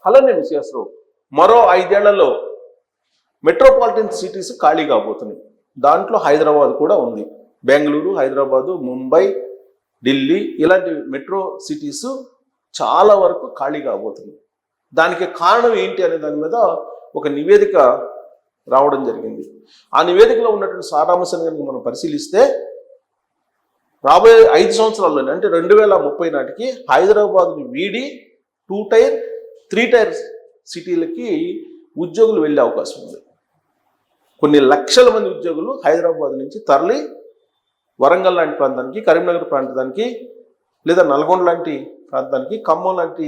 అలానే విశ్వాసరావు మరో 5 ఏళ్లలో మెట్రోపాలిటన్ సిటీస్ ఖాళీ కాబోతున్నాయి. దాంట్లో హైదరాబాద్ కూడా ఉంది. బెంగళూరు, హైదరాబాదు, ముంబై, ఢిల్లీ ఇలాంటి మెట్రో సిటీస్ చాలా వరకు ఖాళీ కాబోతున్నాయి. దానికి కారణం ఏంటి అనే దాని మీద ఒక నివేదిక రావడం జరిగింది. ఆ నివేదికలో ఉన్నటువంటి సారాంశాన్ని కనుక మనం పరిశీలిస్తే రాబోయే 5 సంవత్సరాల్లోనే అంటే 2030 నాటికి హైదరాబాద్ని వీడి 2 టైర్ 3 టైర్ సిటీలకి ఉద్యోగులు వెళ్ళే అవకాశం ఉంది. కొన్ని లక్షల మంది ఉద్యోగులు హైదరాబాద్ నుంచి తరలి వరంగల్ లాంటి ప్రాంతానికి, కరీంనగర్ ప్రాంతానికి, లేదా నల్గొండ లాంటి ప్రాంతానికి, ఖమ్మం లాంటి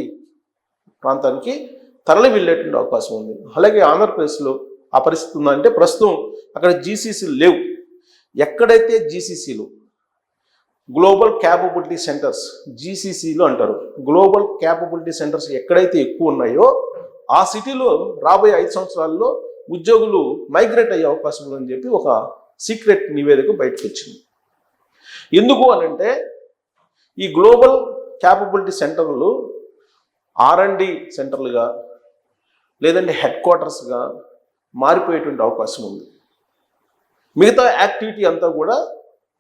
ప్రాంతానికి తరలి వెళ్ళేటువంటి అవకాశం ఉంది. అలాగే ఆంధ్రప్రదేశ్లో ఆ పరిస్థితి ఉందంటే ప్రస్తుతం అక్కడ జీసీసీలు లేవు. ఎక్కడైతే జీసీసీలు గ్లోబల్ క్యాపబిలిటీ సెంటర్స్ జీసీసీలు అంటారు, గ్లోబల్ క్యాపబిలిటీ సెంటర్స్ ఎక్కడైతే ఎక్కువ ఉన్నాయో ఆ సిటీలో రాబోయే 5 సంవత్సరాల్లో ఉద్యోగులు మైగ్రేట్ అయ్యే అవకాశం ఉందని చెప్పి ఒక సీక్రెట్ నివేదిక బయటకు వచ్చింది. ఎందుకు అనంటే ఈ గ్లోబల్ క్యాపబిలిటీ సెంటర్లు R&D సెంటర్లుగా లేదంటే హెడ్ క్వార్టర్స్గా మారిపోయేటువంటి అవకాశం ఉంది. మిగతా యాక్టివిటీ అంతా కూడా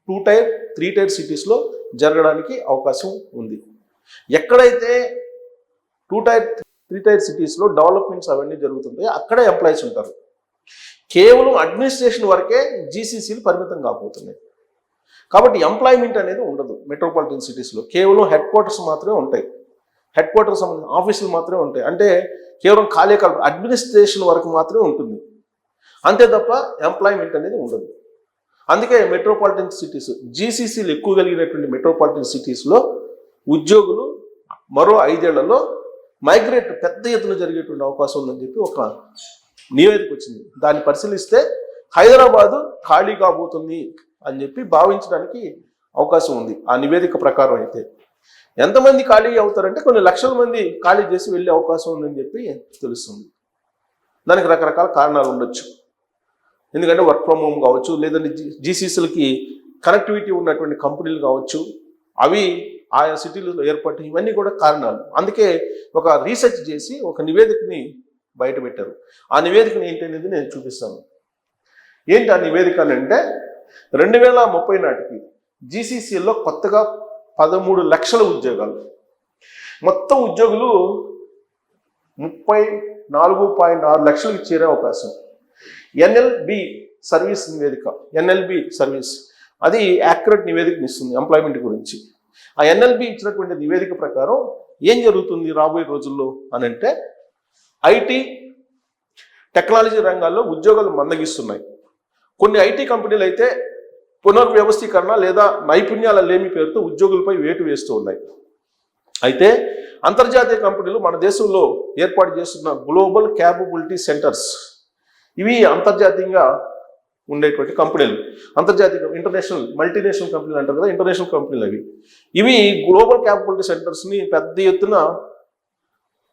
2 టైర్ 3 టైర్ సిటీస్లో జరగడానికి అవకాశం ఉంది. ఎక్కడైతే 2 టైర్ 3 టైర్ సిటీస్లో డెవలప్మెంట్స్ అవన్నీ జరుగుతుంటాయి అక్కడే ఎంప్లాయీస్ ఉంటారు. కేవలం అడ్మినిస్ట్రేషన్ వరకే జీసీసీలు పరిమితం కాబోతున్నాయి. కాబట్టి ఎంప్లాయ్మెంట్ అనేది ఉండదు మెట్రోపాలిటన్ సిటీస్లో. కేవలం హెడ్ క్వార్టర్స్ మాత్రమే ఉంటాయి, హెడ్ క్వార్టర్స్ సంబంధించిన ఆఫీసులు మాత్రమే ఉంటాయి. అంటే కేవలం ఖాళీ అడ్మినిస్ట్రేషన్ వరకు మాత్రమే ఉంటుంది, అంతే తప్ప ఎంప్లాయ్మెంట్ అనేది ఉండదు. అందుకే మెట్రోపాలిటన్ సిటీస్ జీసీసీలు ఎక్కువ కలిగినటువంటి మెట్రోపాలిటన్ సిటీస్లో ఉద్యోగులు మరో 5 ఏళ్లలో మైగ్రేట్ పెద్ద ఎత్తున జరిగేటువంటి అవకాశం ఉందని చెప్పి ఒక నివేదిక వచ్చింది. దాన్ని పరిశీలిస్తే హైదరాబాదు ఖాళీ కాబోతుంది అని చెప్పి భావించడానికి అవకాశం ఉంది. ఆ నివేదిక ప్రకారం అయితే ఎంతమంది ఖాళీ అవుతారంటే కొన్ని లక్షల మంది ఖాళీ చేసి వెళ్ళే అవకాశం ఉందని చెప్పి తెలుస్తుంది. దానికి రకరకాల కారణాలు ఉండొచ్చు. ఎందుకంటే వర్క్ ఫ్రమ్ హోమ్ కావచ్చు, లేదంటే జీసీసీలకి కనెక్టివిటీ ఉన్నటువంటి కంపెనీలు కావచ్చు, అవి ఆయా సిటీలలో ఏర్పడి ఇవన్నీ కూడా కారణాలు. అందుకే ఒక రీసెర్చ్ చేసి ఒక నివేదికని బయట పెట్టారు. ఆ నివేదికని ఏంటి అనేది నేను చూపిస్తాను. ఏంటి ఆ నివేదిక అంటే 2030 నాటికి జీసీసీల్లో కొత్తగా 13 లక్షల ఉద్యోగాలు, మొత్తం ఉద్యోగులు 34.6 లక్షలకు చేరే అవకాశం. ఎన్ఎల్బి సర్వీస్ నివేదిక, ఎన్ఎల్బి సర్వీస్ అది యాక్యురేట్ నివేదికని ఇస్తుంది ఎంప్లాయ్మెంట్ గురించి. ఆ ఎన్ఎల్బి ఇచ్చినటువంటి నివేదిక ప్రకారం ఏం జరుగుతుంది రాబోయే రోజుల్లో అని అంటే ఐటీ టెక్నాలజీ రంగాల్లో ఉద్యోగాలు మందగిస్తున్నాయి. కొన్ని ఐటీ కంపెనీలు అయితే పునర్వ్యవస్థీకరణ లేదా నైపుణ్యాల లేమి పేరుతో ఉద్యోగులపై వేటు వేస్తూ ఉన్నాయి. అయితే అంతర్జాతీయ కంపెనీలు మన దేశంలో ఏర్పాటు చేస్తున్న గ్లోబల్ క్యాపబిలిటీ సెంటర్స్ ఇవి అంతర్జాతీయంగా ఉండేటువంటి కంపెనీలు, అంతర్జాతీయ ఇంటర్నేషనల్ మల్టీనేషనల్ కంపెనీలు అంటారు కదా, ఇంటర్నేషనల్ కంపెనీలు ఇవి గ్లోబల్ క్యాపబిలిటీ సెంటర్స్ని పెద్ద ఎత్తున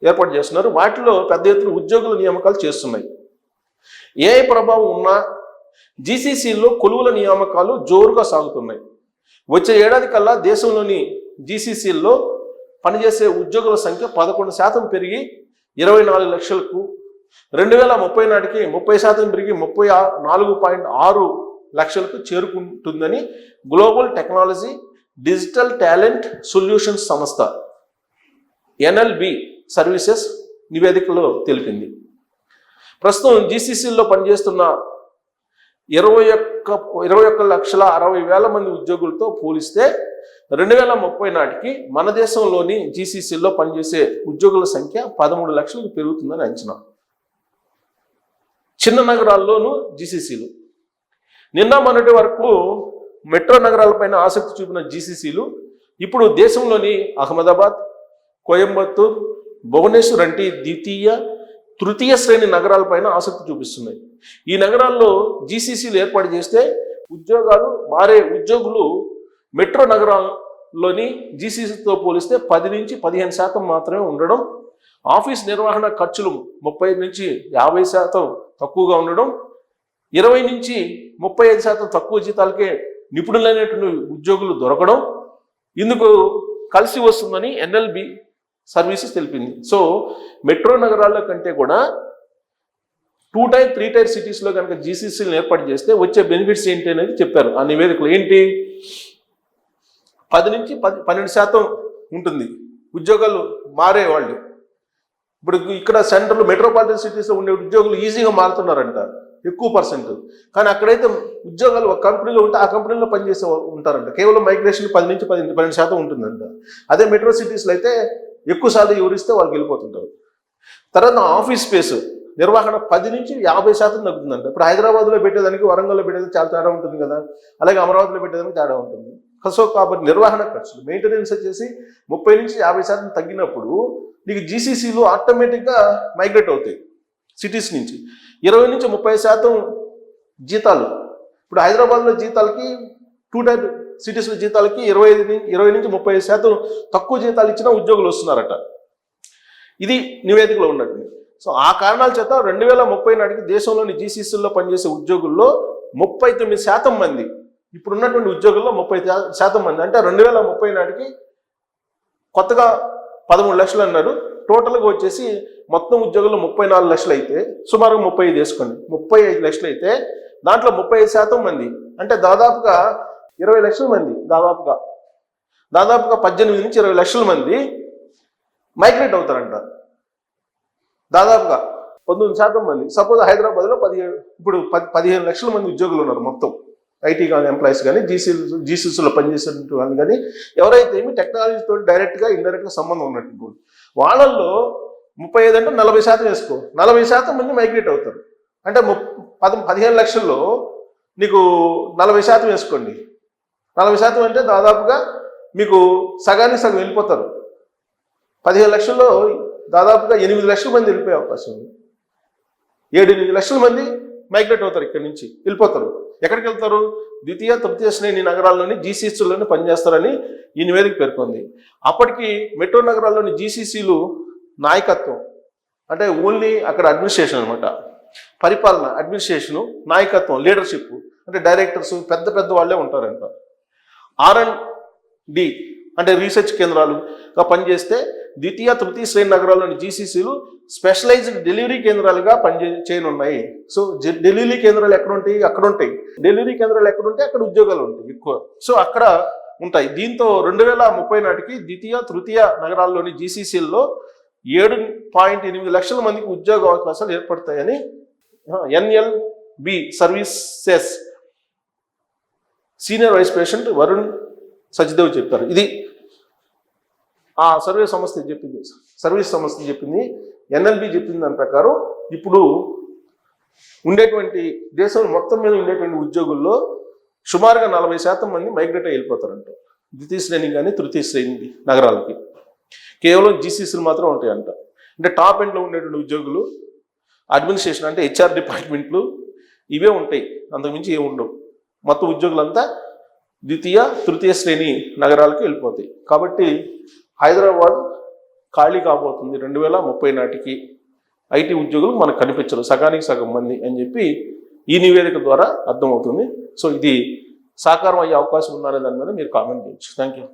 ఏర్పాటు చేస్తున్నారు. వాటిలో పెద్ద ఎత్తున ఉద్యోగుల నియామకాలు చేస్తున్నాయి. ఏ ప్రభావం ఉన్నా జీసీసీల్లో కొలువుల నియామకాలు జోరుగా సాగుతున్నాయి. వచ్చే ఏడాది కల్లా దేశంలోని జీసీసీల్లో పనిచేసే ఉద్యోగుల సంఖ్య 11% పెరిగి 24 లక్షలకు, 2030 నాటికి 30% పెరిగి 34.6 లక్షలకు చేరుకుంటుందని global technology digital talent solutions సంస్థ ఎన్ఎల్బి సర్వీసెస్ నివేదికలో తెలిపింది. ప్రస్తుతం జీసీసీల్లో పనిచేస్తున్న 21,60,000 మంది ఉద్యోగులతో పోలిస్తే 2030 నాటికి మన దేశంలోని జీసీసీల్లో పనిచేసే ఉద్యోగుల సంఖ్య 13 లక్షలకు పెరుగుతుందని అంచనా. చిన్న నగరాల్లోనూ జీసీసీలు నిన్న మొన్నటి వరకు మెట్రో నగరాలపైన ఆసక్తి చూపిన జీసీసీలు ఇప్పుడు దేశంలోని అహ్మదాబాద్, కోయంబత్తూర్, భువనేశ్వర్ వంటి ద్వితీయ తృతీయ శ్రేణి నగరాలపైన ఆసక్తి చూపిస్తున్నాయి. ఈ నగరాల్లో జీసీసీలు ఏర్పాటు చేస్తే ఉద్యోగులు మెట్రో నగరాల్లోని జీసీసీతో పోలిస్తే 10 నుంచి 15% మాత్రమే ఉండడం, ఆఫీస్ నిర్వహణ ఖర్చులు 30 నుంచి 50% తక్కువగా ఉండడం, 20 నుంచి 35% తక్కువ జీతాలకే నిపుణులైనటువంటి ఉద్యోగులు దొరకడం ఇందుకు కలిసి వస్తుందని ఎన్ఎల్బి సర్వీసెస్ తెలిపింది. సో మెట్రో నగరాల్లో కంటే కూడా 2 టైర్ 3 టైర్ సిటీస్లో కనుక జీసీసీలను ఏర్పాటు చేస్తే వచ్చే బెనిఫిట్స్ ఏంటి అనేది చెప్పారు ఆ నివేదికలో. ఏంటి, 10 నుంచి 12% ఉంటుంది ఉద్యోగాలు మారేవాళ్ళు. ఇప్పుడు ఇక్కడ సెంట్రల్ మెట్రోపాలిటన్ సిటీస్లో ఉండే ఉద్యోగులు ఈజీగా మారుతున్నారంట, ఎక్కువ పర్సెంట్. కానీ అక్కడైతే ఉద్యోగాలు ఒక కంపెనీలో ఉంటే ఆ కంపెనీలో పనిచేసే ఉంటారంట. కేవలం మైగ్రేషన్ 10 నుంచి 12% ఉంటుందంట. అదే మెట్రో సిటీస్లో అయితే ఎక్కువ శాతం ఎవరిస్తే వాళ్ళకి వెళ్ళిపోతుంటారు. తర్వాత ఆఫీస్ స్పేస్ నిర్వహణ 10 నుంచి 50% తగ్గుతుందంట. ఇప్పుడు హైదరాబాద్లో పెట్టేదానికి వరంగల్లో పెట్టేదానికి చాలా తేడా ఉంటుంది కదా, అలాగే అమరావతిలో పెట్టేదానికి తేడా ఉంటుంది. సో కాబట్టి నిర్వహణ ఖర్చులు మెయింటెనెన్స్ వచ్చేసి 30 నుంచి 50% తగ్గినప్పుడు నీకు జీసీసీలు ఆటోమేటిక్గా మైగ్రేట్ అవుతాయి సిటీస్ నుంచి. 20 నుంచి 30% జీతాలు, ఇప్పుడు హైదరాబాద్లో జీతాలకి 2 టైర్ సిటీస్లో జీతాలకి 20 నుంచి 30% తక్కువ జీతాలు ఇచ్చిన ఉద్యోగులు వస్తున్నారట. ఇది నివేదికలో ఉన్నట్టు. సో ఆ కారణాల చేత 2030 నాటికి దేశంలోని జీసీసీల్లో పనిచేసే ఉద్యోగుల్లో 39% మంది, ఇప్పుడు ఉన్నటువంటి ఉద్యోగుల్లో 30% మంది, అంటే 2030 నాటికి కొత్తగా 13 లక్షలు అన్నారు. టోటల్గా వచ్చేసి మొత్తం ఉద్యోగులు 34 లక్షలు అయితే సుమారు 35 వేసుకోండి, 35 లక్షలు అయితే దాంట్లో 35% మంది అంటే దాదాపుగా 20 లక్షల మంది, దాదాపుగా 18 నుంచి 20 లక్షల మంది మైగ్రేట్ అవుతారంట. దాదాపుగా 19% మంది. సపోజ్ హైదరాబాద్లో 15 లక్షల మంది ఉద్యోగులు ఉన్నారు మొత్తం, ఐటీ కానీ ఎంప్లాయీస్ కానీ జీసీసీలో పనిచేసేటువంటి వాళ్ళు కానీ ఎవరైతే ఏమి టెక్నాలజీతో డైరెక్ట్గా ఇండైరెక్ట్గా సంబంధం ఉన్నట్టు వాళ్ళల్లో 35 అంటే 40% వేసుకో, 40% మంది మైగ్రేట్ అవుతారు. అంటే 15 లక్షల్లో నీకు 40% వేసుకోండి, 40% అంటే దాదాపుగా మీకు సగానికి సగం వెళ్ళిపోతారు. 15 లక్షల్లో దాదాపుగా 8 లక్షల మంది వెళ్ళిపోయే అవకాశం ఉంది. 7-8 లక్షల మంది మైగ్రేట్ అవుతారు, ఇక్కడి నుంచి వెళ్ళిపోతారు. ఎక్కడికి వెళ్తారు? ద్వితీయ తృతీయ శ్రేణి నగరాల్లోని జీసీసీలోనే పనిచేస్తారని ఈ నివేదిక పేర్కొంది. అప్పటికి మెట్రో నగరాల్లోని జీసీసీలు నాయకత్వం అంటే ఓన్లీ అక్కడ అడ్మినిస్ట్రేషన్ అనమాట, పరిపాలన, అడ్మినిస్ట్రేషను, నాయకత్వం, లీడర్షిప్ అంటే డైరెక్టర్స్ పెద్ద వాళ్ళే ఉంటారంట. R&D అంటే రీసెర్చ్ కేంద్రాలుగా పనిచేస్తే ద్వితీయ తృతీయ శ్రేణి నగరాల్లోని జీసీసీలు స్పెషలైజ్డ్ డెలివరీ కేంద్రాలుగా చేయనున్నాయి. సో డెలివరీ కేంద్రాలు ఎక్కడ ఉంటాయి? అక్కడ ఉంటాయి. డెలివరీ కేంద్రాలు ఎక్కడ ఉంటాయి? అక్కడ ఉద్యోగాలు ఉంటాయి ఎక్కువ. సో అక్కడ ఉంటాయి. దీంతో 2030 నాటికి ద్వితీయ తృతీయ నగరాల్లోని జీసీసీల్లో 7.8 లక్షల మందికి ఉద్యోగ అవకాశాలు ఏర్పడతాయని NLB services senior vice president Varun Sachdev చెప్పారు. ఇది ఆ సర్వీస్ సంస్థ చెప్పింది. NLB చెప్పింది దాని ప్రకారం ఇప్పుడు ఉండేటువంటి దేశం మొత్తం మీద ఉండేటువంటి ఉద్యోగుల్లో సుమారుగా 40% మంది మైగ్రేట్ అయ్యి వెళ్ళిపోతారంట ద్వితీయ శ్రేణి కానీ తృతీయ శ్రేణి నగరాలకి. కేవలం జీసీసీలు మాత్రం ఉంటాయంట. అంటే టాప్ ఎండ్లో ఉండేటువంటి ఉద్యోగులు, అడ్మినిస్ట్రేషన్ అంటే HR డిపార్ట్మెంట్లు ఇవే ఉంటాయి, అంతకుమించి ఏమి ఉండవు. మొత్తం ఉద్యోగులంతా ద్వితీయ తృతీయ శ్రేణి నగరాలకి వెళ్ళిపోతాయి. కాబట్టి హైదరాబాద్ ఖాళీ కాబోతుంది 2030 నాటికి. ఐటీ ఉద్యోగులు మనకు కనిపించరు, సగానికి సగం మంది అని చెప్పి ఈ నివేదిక ద్వారా అర్థమవుతుంది. సో ఇది సాకారం అయ్యే అవకాశం ఉందనే దాని మీద మీరు కామెంట్ చేయొచ్చు. Thank you.